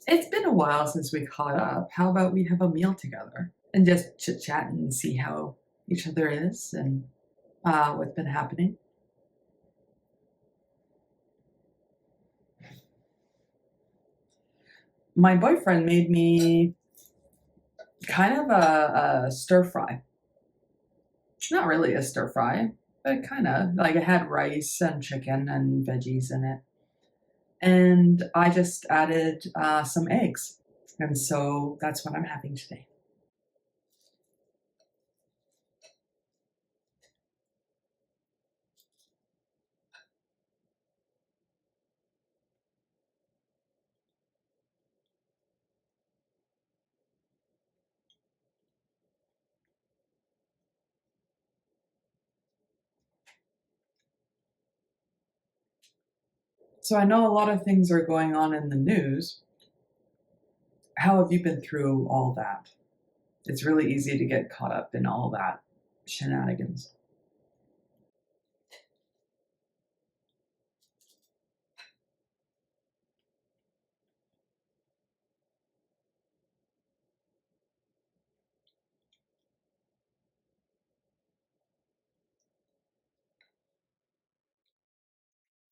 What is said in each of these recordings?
It's been a while since we caught up. How about we have a meal together and just chit chat and see how each other is and what's been happening? My boyfriend made me kind of a stir fry. Not really a stir fry, but kind of like it had rice and chicken and veggies in it. And I just added some eggs. And so that's what I'm having today. So I know a lot of things are going on in the news. How have you been through all that? It's really easy to get caught up in all that shenanigans.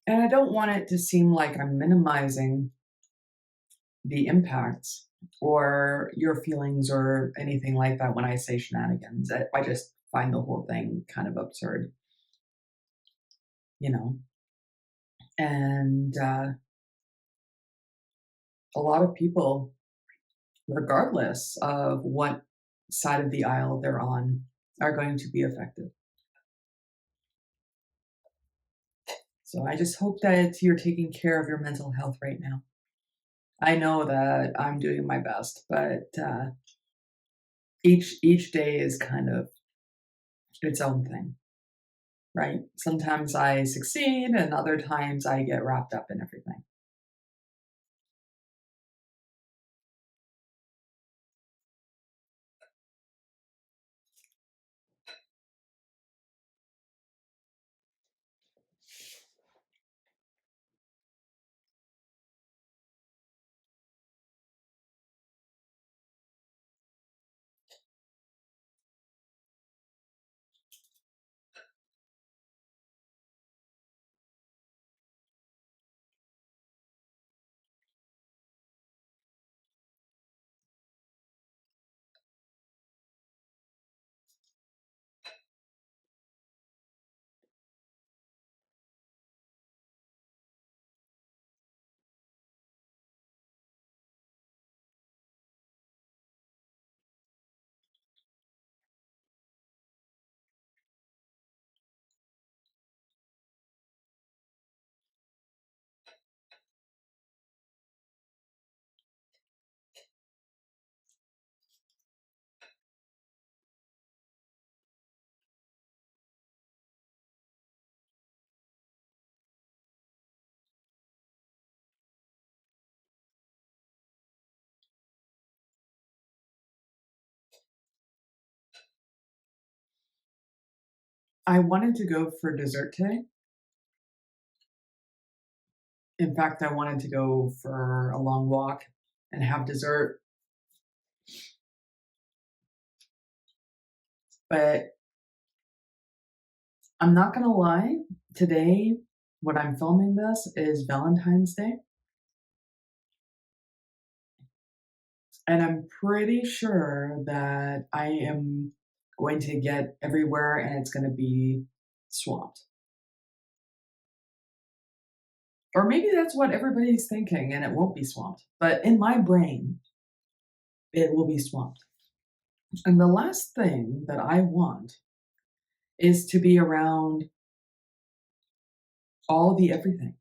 And I don't want it to seem like I'm minimizing the impacts or your feelings or anything like that when I say shenanigans. I just find the whole thing kind of absurd, you know? And a lot of people, regardless of what side of the aisle they're on, are going to be affected. So I just hope that you're taking care of your mental health right now. I know that I'm doing my best, but each day is kind of its own thing, right? Sometimes I succeed, and other times I get wrapped up in everything. I wanted to go for dessert today. In fact, I wanted to go for a long walk and have dessert, but I'm not gonna lie. Today, when I'm filming this, is Valentine's Day, and I'm pretty sure that I am going to get everywhere and it's going to be swamped. Or maybe that's what everybody's thinking and it won't be swamped. But in my brain, it will be swamped. And the last thing that I want is to be around all the everything.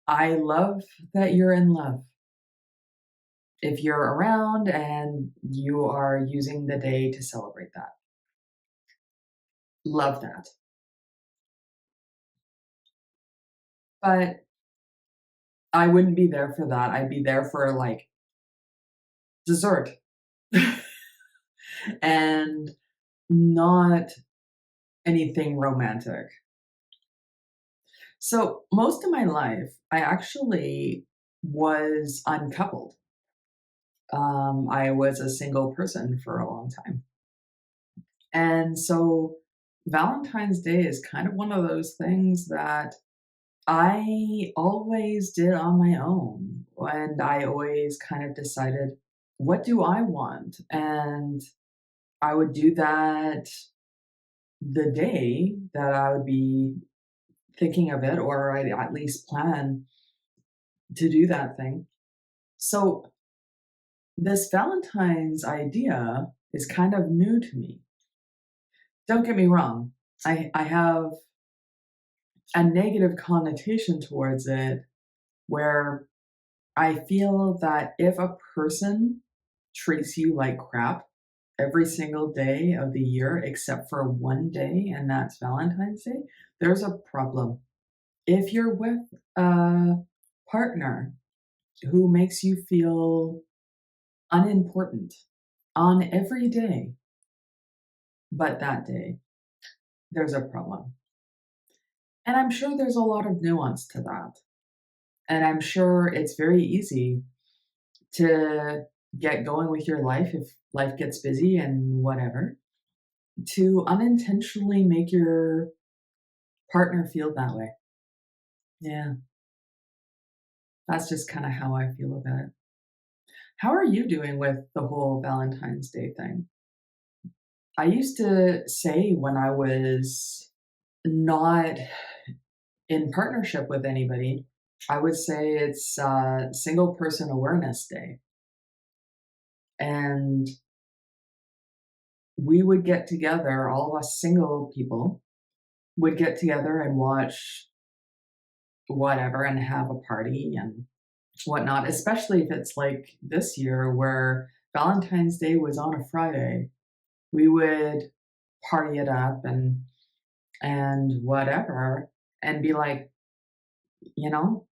I love that you're in love. If you're around and you are using the day to celebrate that, love that. But I wouldn't be there for that. I'd be there for like dessert and not anything romantic. So, most of my life, I actually was uncoupled. I was a single person for a long time. And so, Valentine's Day is kind of one of those things that I always did on my own. And I always kind of decided, what do I want? And I would do that the day that I would be thinking of it, or I'd at least plan to do that thing. So, this Valentine's idea is kind of new to me. Don't get me wrong, I have a negative connotation towards it where I feel that if a person treats you like crap every single day of the year except for one day, and that's Valentine's Day, there's a problem. If you're with a partner who makes you feel unimportant on every day but that day, there's a problem. And I'm sure there's a lot of nuance to that. And I'm sure it's very easy to get going with your life if life gets busy and whatever, to unintentionally make your partner feel that way. Yeah, that's just kind of how I feel about it. How are you doing with the whole Valentine's Day thing? I used to say when I was not in partnership with anybody, I would say it's Single Person Awareness Day. And we would get together, all of us single people would get together and watch whatever and have a party and whatnot, especially if it's like this year where Valentine's Day was on a Friday. We would party it up and whatever and be like, you know,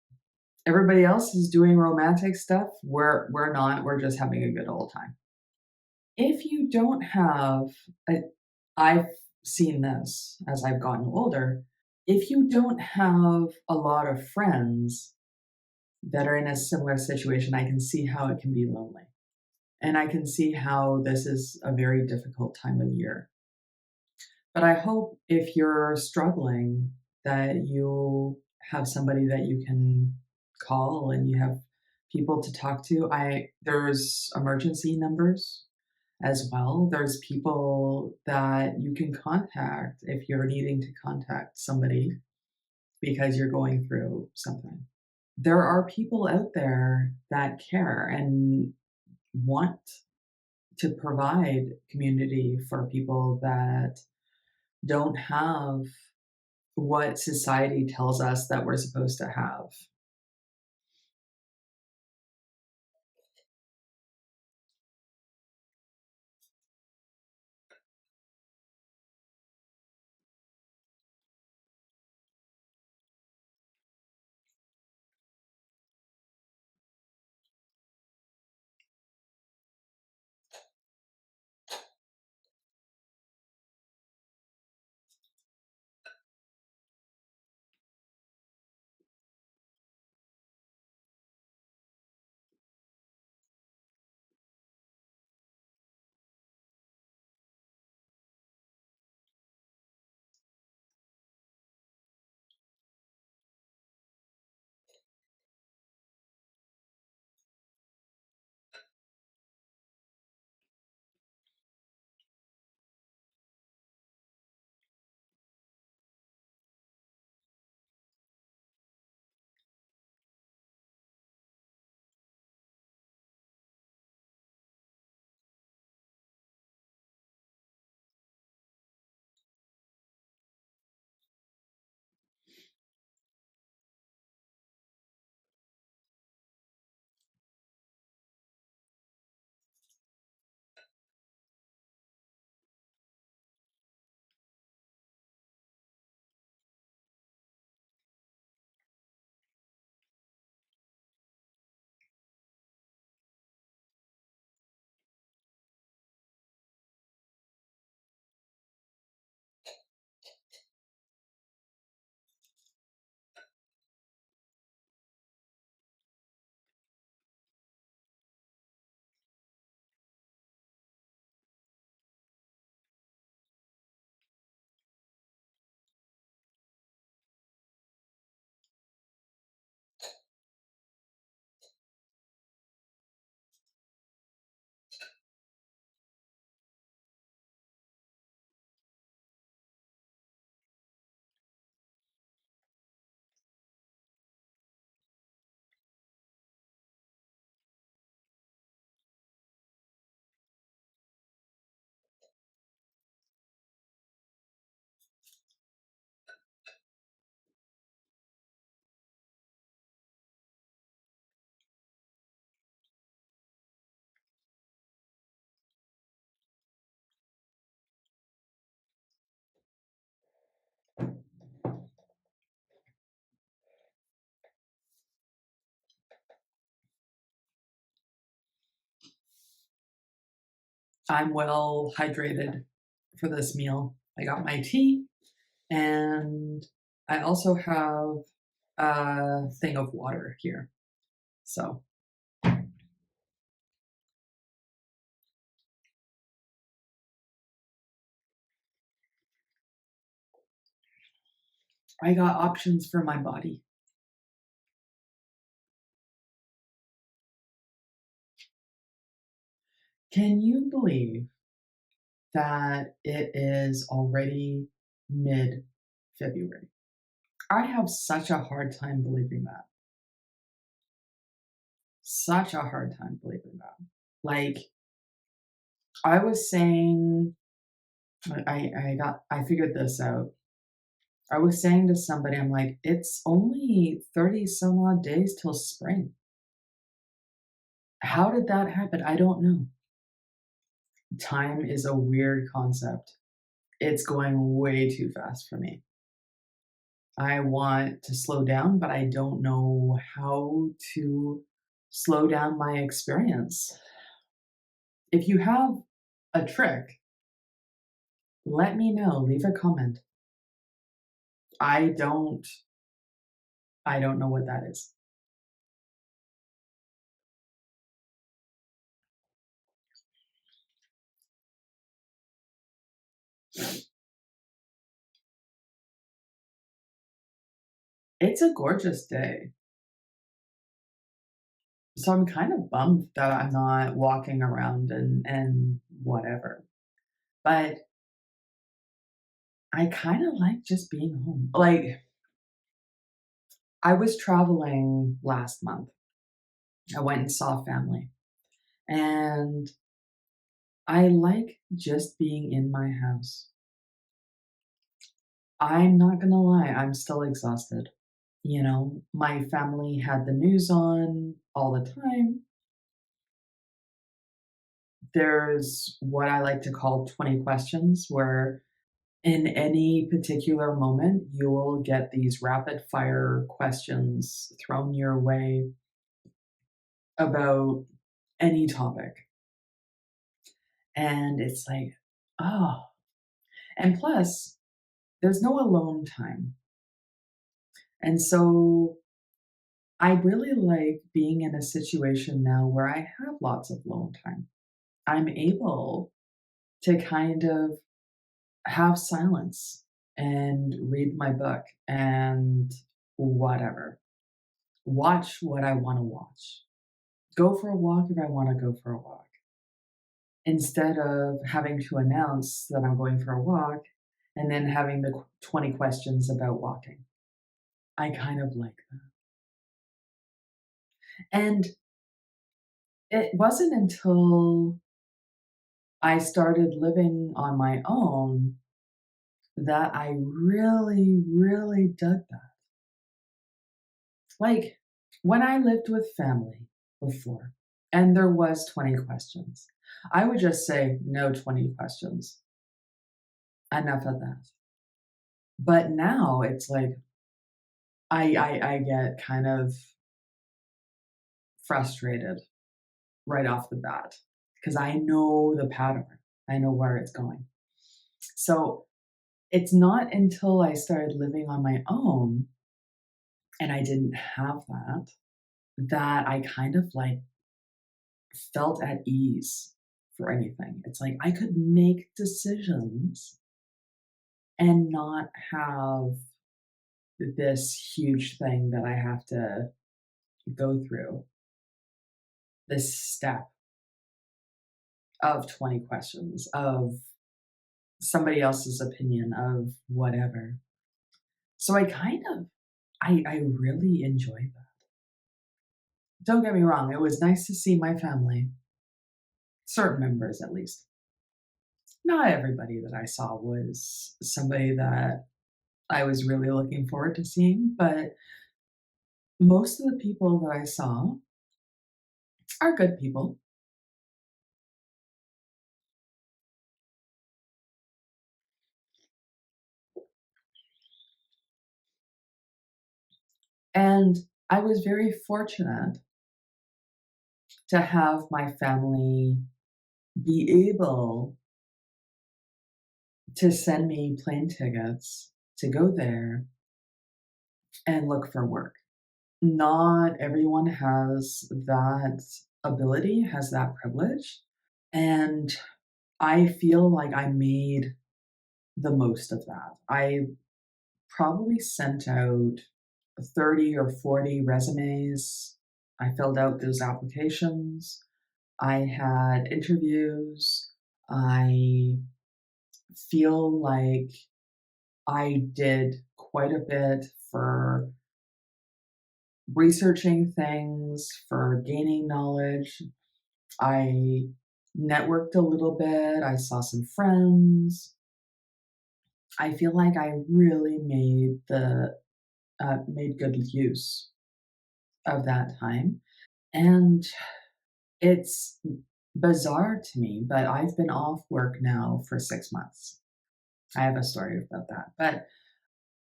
everybody else is doing romantic stuff. We're not. We're just having a good old time. If you don't have a, I've seen this as I've gotten older. If you don't have a lot of friends that are in a similar situation, I can see how it can be lonely. And I can see how this is a very difficult time of year. But I hope if you're struggling that you have somebody that you can call and you have people to talk to. I there's emergency numbers as well. There's people that you can contact if you're needing to contact somebody because you're going through something. There are people out there that care and want to provide community for people that don't have what society tells us that we're supposed to have. I'm well hydrated for this meal. I got my tea, and I also have a thing of water here. So I got options for my body. Can you believe that it is already mid February? I have such a hard time believing that. Such a hard time believing that. Like I was saying, I figured this out. I was saying to somebody, I'm like, it's only 30 some odd days till spring. How did that happen? I don't know. Time is a weird concept. It's going way too fast for me. I want to slow down, but I don't know how to slow down my experience. If you have a trick, let me know. Leave a comment. I don't I don't know what that is. It's a gorgeous day. So I'm kind of bummed that I'm not walking around and whatever. But I kind of like just being home. Like I was traveling last month. I went and saw family. And I like just being in my house. I'm not going to lie, I'm still exhausted. You know, my family had the news on all the time. There's what I like to call 20 questions, where in any particular moment, you will get these rapid fire questions thrown your way about any topic. And it's like, oh, and plus, there's no alone time. And so I really like being in a situation now where I have lots of alone time. I'm able to kind of have silence and read my book and whatever. Watch what I want to watch. Go for a walk if I want to go for a walk. Instead of having to announce that I'm going for a walk and then having the 20 questions about walking. I kind of like that. And it wasn't until I started living on my own that I really, really dug that. Like when I lived with family before, and there was 20 questions, I would just say, no 20 questions. Enough of that. But now it's like I get kind of frustrated right off the bat because I know the pattern. I know where it's going. So it's not until I started living on my own and I didn't have that that I kind of like felt at ease for anything. It's like I could make decisions and not have this huge thing that I have to go through, this step of 20 questions, of somebody else's opinion, of whatever. So I kind of, I really enjoyed that. Don't get me wrong, it was nice to see my family, certain members at least. Not everybody that I saw was somebody that I was really looking forward to seeing, but most of the people that I saw are good people. And I was very fortunate to have my family be able to send me plane tickets to go there and look for work. Not everyone has that ability, has that privilege. And I feel like I made the most of that. I probably sent out 30 or 40 resumes. I filled out those applications. I had interviews. I feel like I did quite a bit for researching things, for gaining knowledge. I networked a little bit. I saw some friends. I feel like I really made good use of that time, and it's bizarre to me, but I've been off work now for 6 months. I have a story about that, but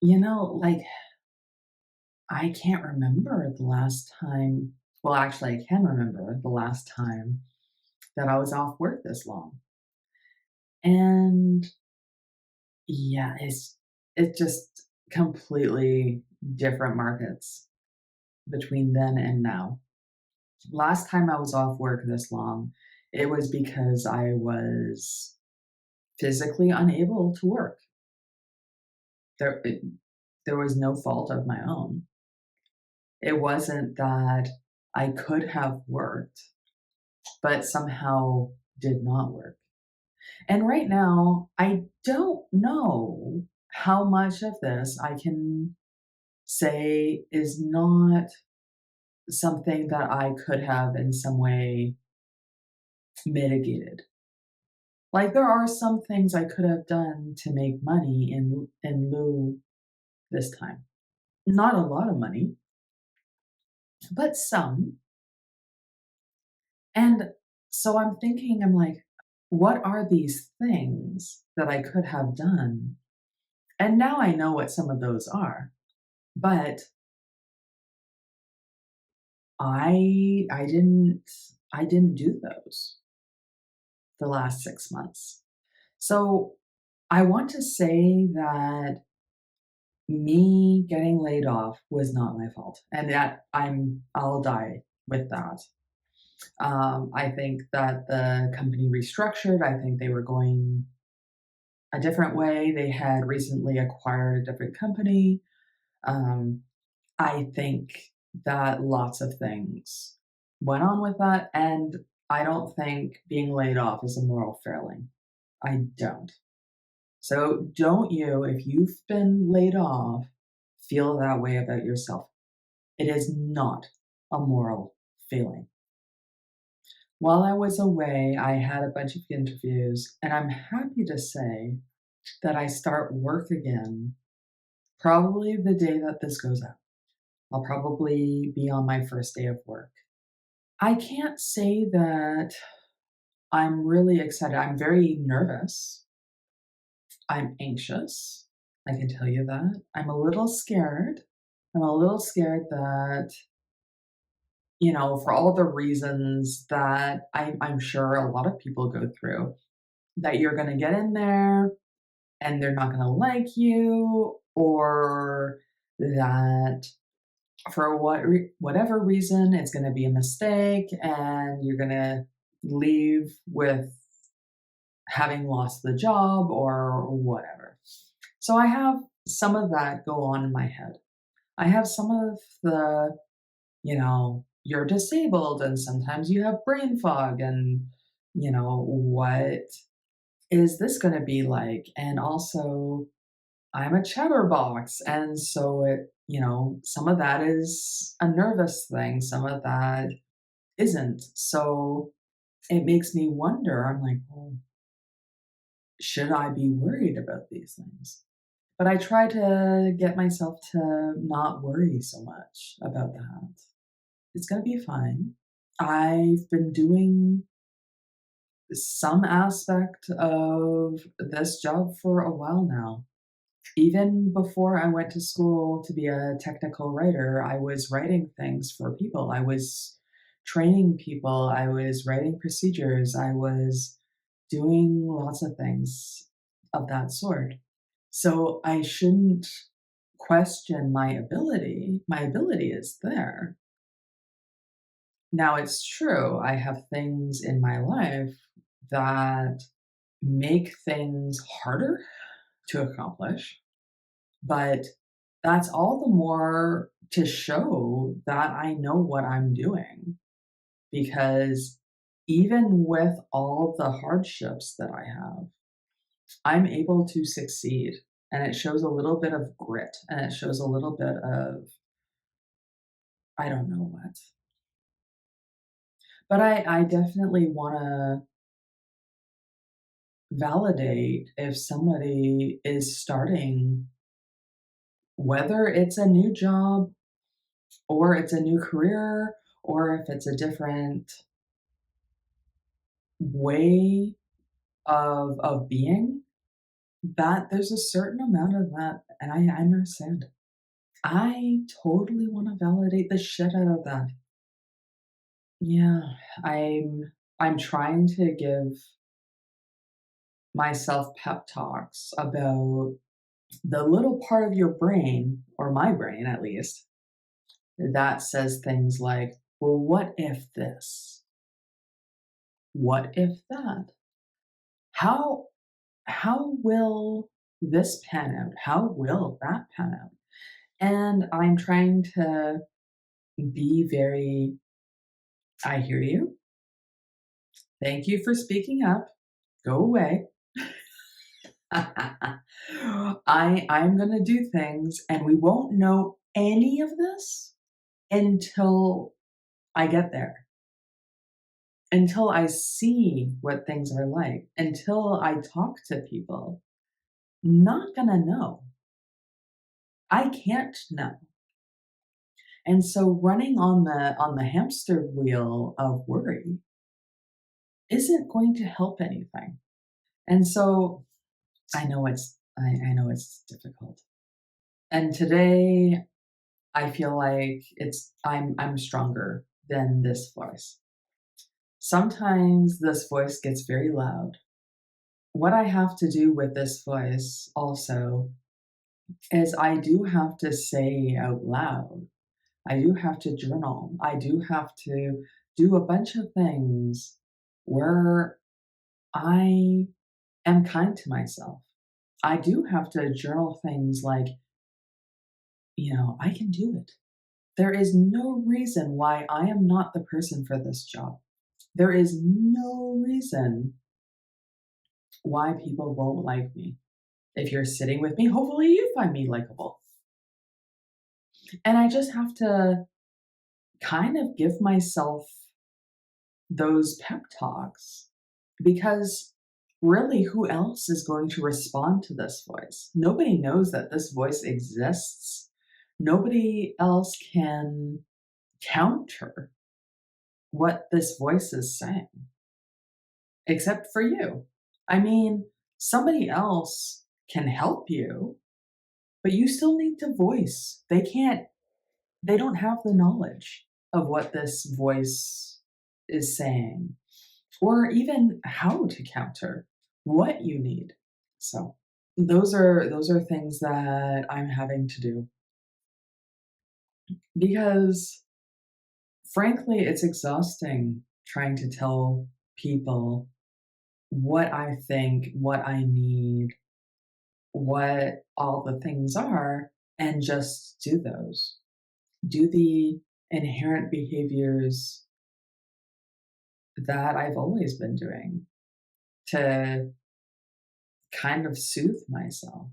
like I can't remember the last time. Well, actually, I can remember the last time that I was off work this long, and yeah, it's just completely different markets between then and now. Last time I was off work this long, it was because I was physically unable to work. There, it, there was no fault of my own. It wasn't that I could have worked, but somehow did not work. And right now, I don't know how much of this I can say is not something that I could have in some way mitigated. Like there are some things I could have done to make money in lieu this time. Not a lot of money, but some. And so I'm thinking, I'm like, what are these things that I could have done? And now I know what some of those are. But I I didn't do those the last 6 months. So I want to say that me getting laid off was not my fault, and that I'll die with that. I think that the company restructured. I think they were going a different way. They had recently acquired a different company. Um, I think that lots of things went on with that, and I don't think being laid off is a moral failing. I don't. So don't you, if you've been laid off, feel that way about yourself. It is not a moral failing. While I was away, I had a bunch of interviews, and I'm happy to say that I start work again probably the day that this goes out. I'll probably be on my first day of work. I can't say that I'm really excited. I'm very nervous. I'm anxious. I can tell you that. I'm a little scared. I'm a little scared that, for all the reasons that I'm sure a lot of people go through, that you're going to get in there and they're not going to like you, or that for whatever reason it's going to be a mistake and you're going to leave with having lost the job or whatever. So I have some of that go on in my head. I have some of the, you're disabled and sometimes you have brain fog and, what is this going to be like? And also, I'm a chatterbox. And so some of that is a nervous thing, some of that isn't. So it makes me wonder. I'm like, well, should I be worried about these things? But I try to get myself to not worry so much about that. It's going to be fine. I've been doing some aspect of this job for a while now. Even before I went to school to be a technical writer, I was writing things for people. I was training people, I was writing procedures, I was doing lots of things of that sort. So I shouldn't question my ability. My ability is there. Now, it's true, I have things in my life that make things harder to accomplish, but that's all the more to show that I know what I'm doing. Because even with all the hardships that I have, I'm able to succeed. And it shows a little bit of grit and it shows a little bit of, I don't know what. But I definitely want to validate if somebody is starting, whether it's a new job or it's a new career or if it's a different way of being, that there's a certain amount of that, and I understand. I totally want to validate the shit out of that. Yeah, I'm trying to give myself pep talks about the little part of your brain, or my brain at least, that says things like, well, what if this? What if that? How how will this pan out? How will that pan out? And I'm trying to be very, I hear you. Thank you for speaking up. Go away. I'm going to do things and we won't know any of this until I get there. Until I see what things are like, until I talk to people. Not going to know. I can't know. And so running on the hamster wheel of worry isn't going to help anything. And so I know it's difficult. And today I feel like I'm stronger than this voice. Sometimes this voice gets very loud. What I have to do with this voice also is I do have to say out loud. I do have to journal. I do have to do a bunch of things where I am kind to myself. I do have to journal things like, I can do it. There is no reason why I am not the person for this job. There is no reason why people won't like me. If you're sitting with me, hopefully you find me likable. And I just have to kind of give myself those pep talks because really, who else is going to respond to this voice? Nobody knows that this voice exists. Nobody else can counter what this voice is saying, except for you. I mean, somebody else can help you, but you still need to voice. They don't have the knowledge of what this voice is saying, or even how to counter what you need. So those are things that I'm having to do because frankly, it's exhausting trying to tell people what I think, what I need, what all the things are, and just do those. Do the inherent behaviors that I've always been doing to kind of soothe myself.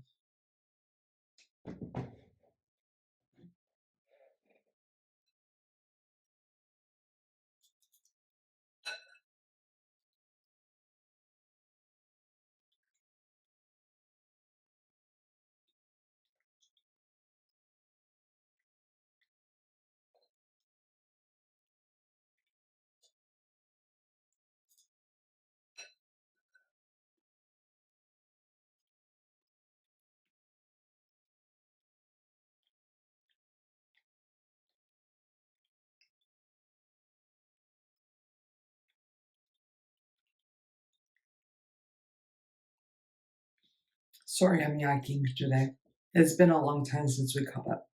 Sorry I'm yakking today. It's been a long time since we caught up.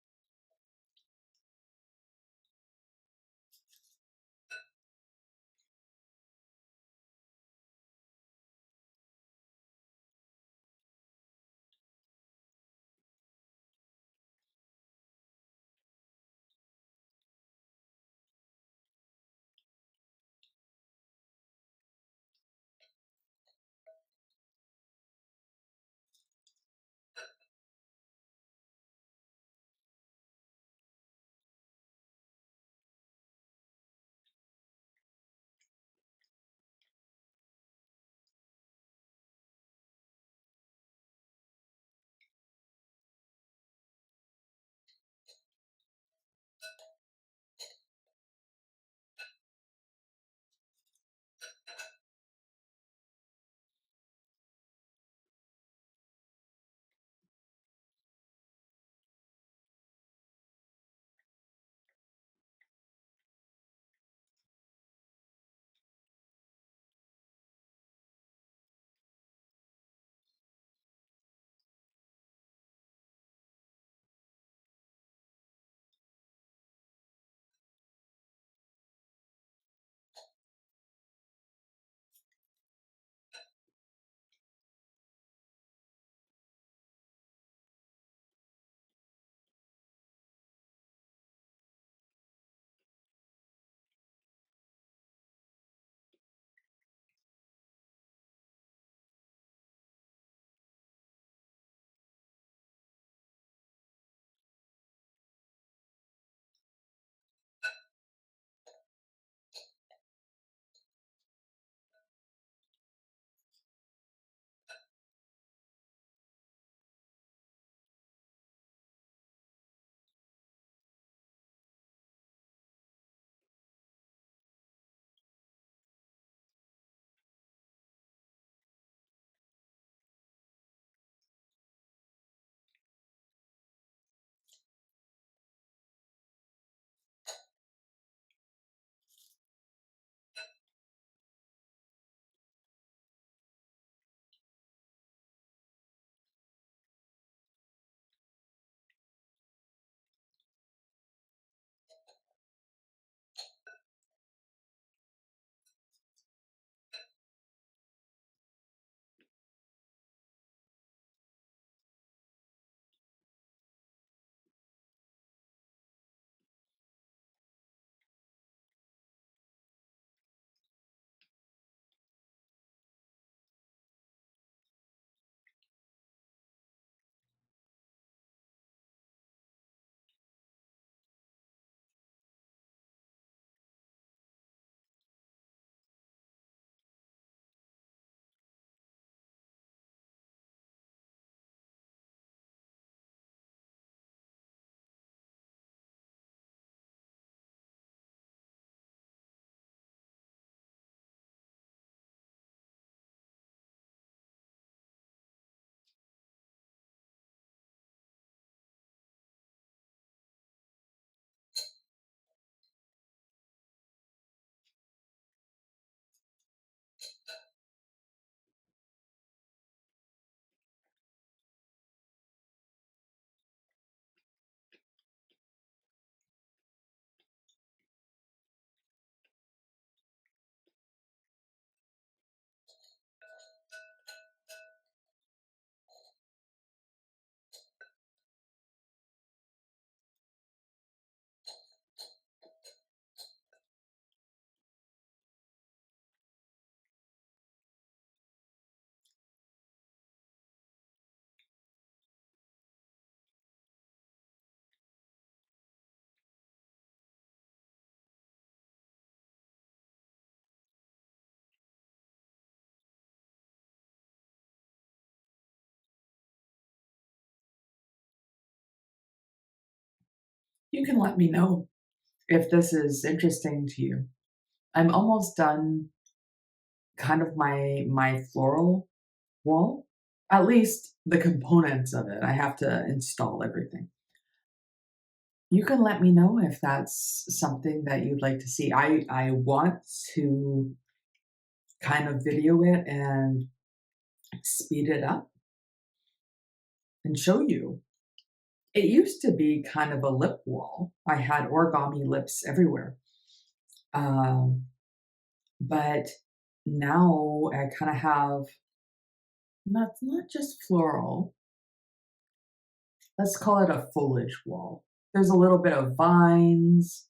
You can let me know if this is interesting to you. I'm almost done kind of my floral wall. At least the components of it. I have to install everything. You can let me know if that's something that you'd like to see. I want to kind of video it and speed it up and show you. It used to be kind of a lip wall. I had origami lips everywhere. Um, but now I kind of have not just floral, let's call it a foliage wall. There's a little bit of vines.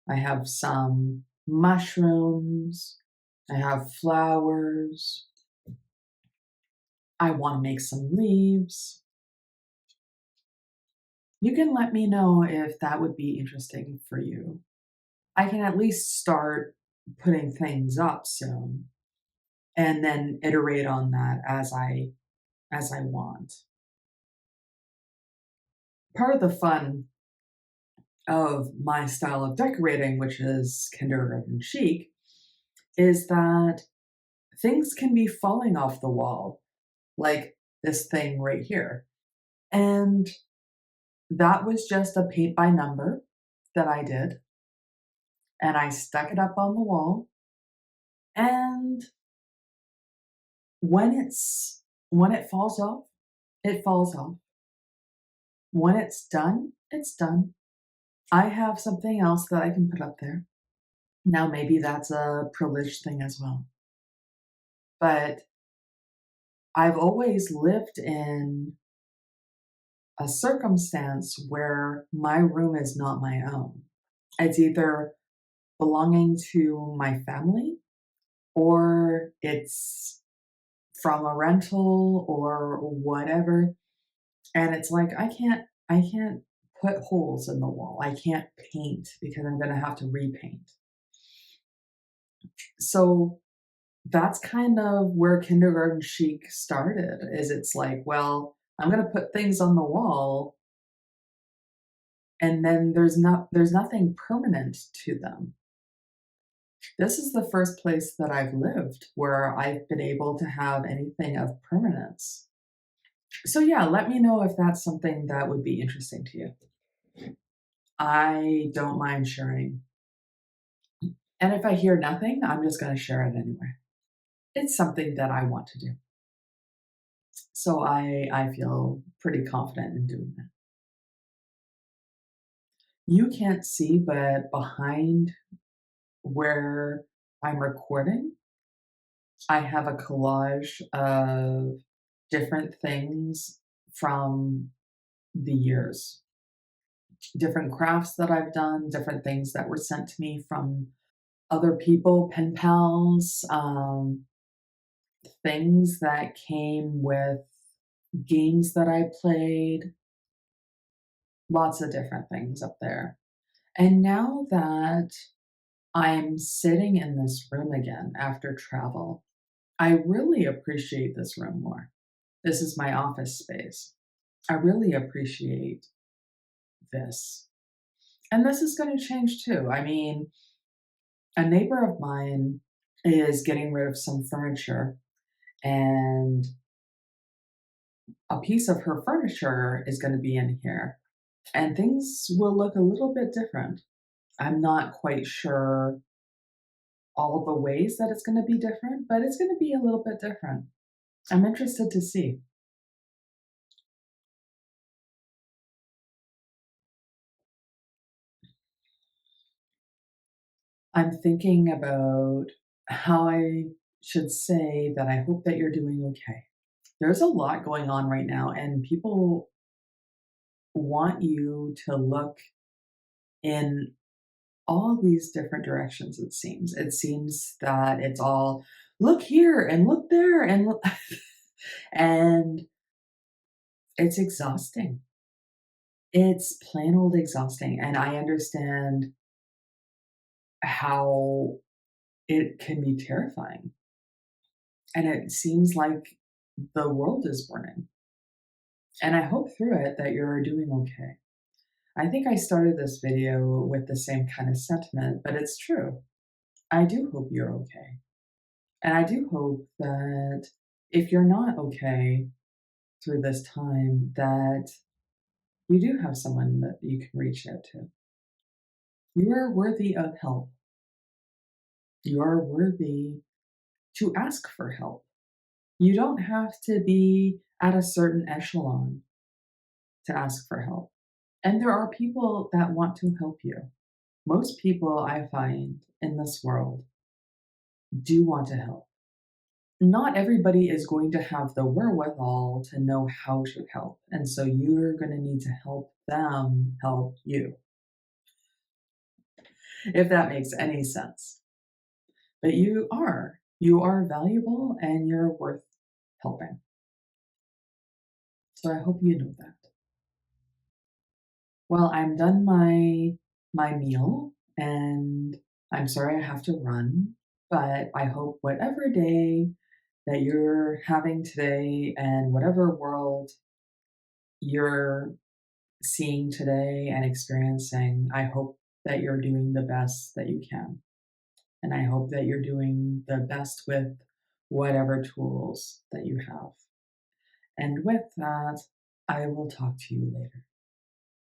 I have some mushrooms. I have flowers. I want to make some leaves. You can let me know if that would be interesting for you. I can at least start putting things up soon and then iterate on that as I want. Part of the fun of my style of decorating, which is kindergarten chic, is that things can be falling off the wall, like this thing right here. And that was just a paint by number that I did. And I stuck it up on the wall. And when it falls off, it falls off. When it's done, it's done. I have something else that I can put up there. Now maybe that's a privileged thing as well. But I've always lived in a circumstance where my room is not my own. It's either belonging to my family or it's from a rental or whatever. And it's like I can't put holes in the wall. I can't paint because I'm going to have to repaint. So that's kind of where kindergarten chic started. Is it's like, well, I'm going to put things on the wall and then there's nothing permanent to them. This is the first place that I've lived where I've been able to have anything of permanence. So yeah, let me know if that's something that would be interesting to you. I don't mind sharing. And if I hear nothing, I'm just going to share it anyway. It's something that I want to do. So I feel pretty confident in doing that. You can't see, but behind where I'm recording, I have a collage of different things from the years, different crafts that I've done, different things that were sent to me from other people, pen pals, things that came with games that I played, lots of different things up there. And now that I'm sitting in this room again after travel, I really appreciate this room more. This is my office space. I really appreciate this. And this is going to change too. I mean, a neighbor of mine is getting rid of some furniture, and a piece of her furniture is going to be in here, and things will look a little bit different. I'm not quite sure all the ways that it's going to be different, but it's going to be a little bit different. I'm interested to see. I'm thinking about how I should say that I hope that you're doing okay. There's a lot going on right now, and people want you to look in all these different directions, it seems. It seems that it's all look here and look there and look and it's exhausting. It's plain old exhausting, and I understand how it can be terrifying. And it seems like the world is burning. And I hope through it that you're doing okay. I think I started this video with the same kind of sentiment, but it's true. I do hope you're okay. And I do hope that if you're not okay through this time, that you do have someone that you can reach out to. You are worthy of help. You are worthy to ask for help. You don't have to be at a certain echelon. to ask for help. And there are people that want to help you. Most people I find in this world do want to help. Not everybody is going to have the wherewithal to know how to help. And so you're going to need to help them help you, if that makes any sense. But you are valuable and you're worth helping. So I hope you know that. Well, I'm done my meal and I'm sorry I have to run, but I hope whatever day that you're having today and whatever world you're seeing today and experiencing, I hope that you're doing the best that you can. And I hope that you're doing the best with whatever tools that you have. And with that, I will talk to you later.